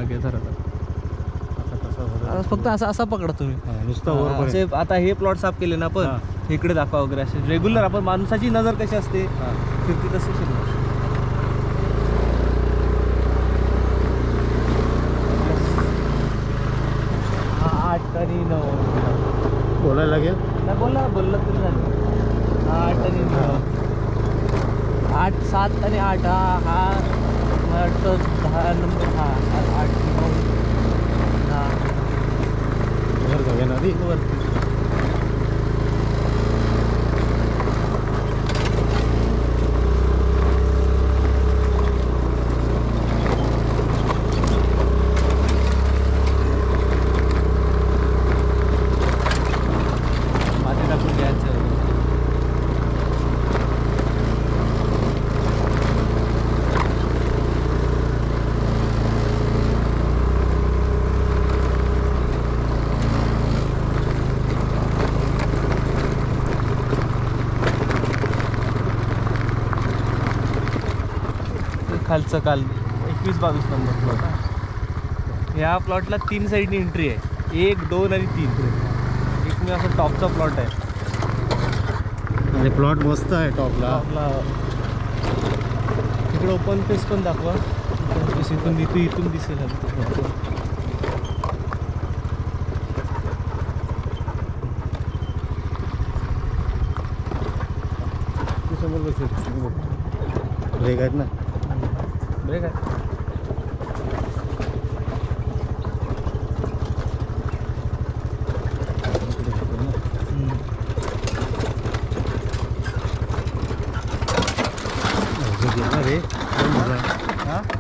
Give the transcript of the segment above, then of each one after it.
घे धरा आता कसा झाला फक्त असा असा पकडा तुम्ही. नुसता हा, वर असे आता हे प्लॉट साफ केले ना आपण, इकडे दाखवा वगैरे असे रेग्युलर. आपण माणसाची नजर कशी असते फिरती तशी फिरणार. हा 8 आणि 9 बोलायला लागेल. नाही बोललं तरी झालं. 8 आणि 9 8 7 आणि 8 हा मला वाटतं 10 नंबर. हा 8 9 10 वर जाऊया ना आधी. वरती. माती टाकून घ्यायचं. खालचं काल 21-22 नंबर प्लॉट. ह्या प्लॉटला 3 साईडनी एंट्री आहे, 1 2 आणि 3. एक मी असं टॉपचा प्लॉट आहे. आणि प्लॉट मस्त आहे टॉपला. टॉपला तिकडे ओपन पेस पण दाखवा. ओपन पेस इथून दिसेल. समोर बसेल. ब्रेक आहेत ना. ब्रेक आहे.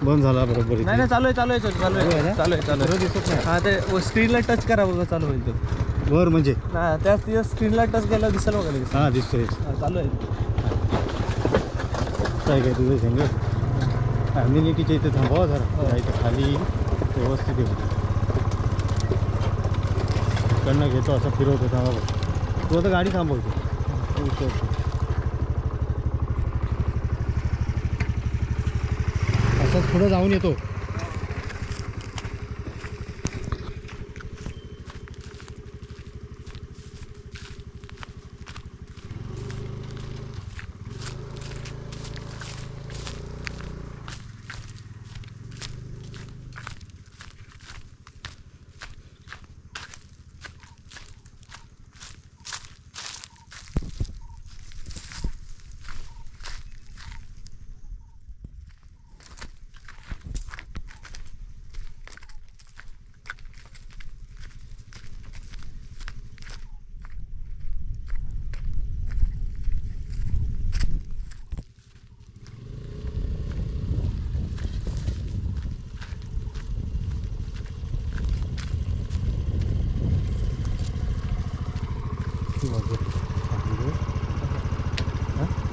बंद झाला बरोबर. नाही चालू आहे. दिसत नाही. हा ते स्क्रीनला टच करा बघा, चालू होईल तो. वर म्हणजे त्याच तिथं स्क्रीनला टच केला दिसेल बघा लगेच. हा दिसतोय. चालू आहे. काय काय तुझं सांग. फॅमिलीच्या इथे थांबावं जरा. जायचं खाली व्यवस्थित येऊ. इकडनं घेतो असं फिरवतो. थांबा तू आता गाडी थांबवतो. असंच पुढं जाऊन येतो.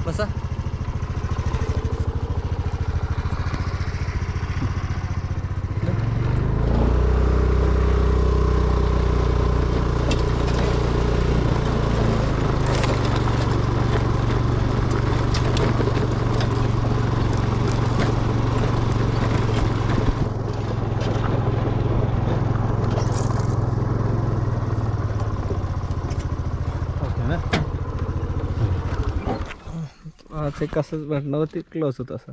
बसा. ते कसं भेटणार ते क्लोज होतं असं.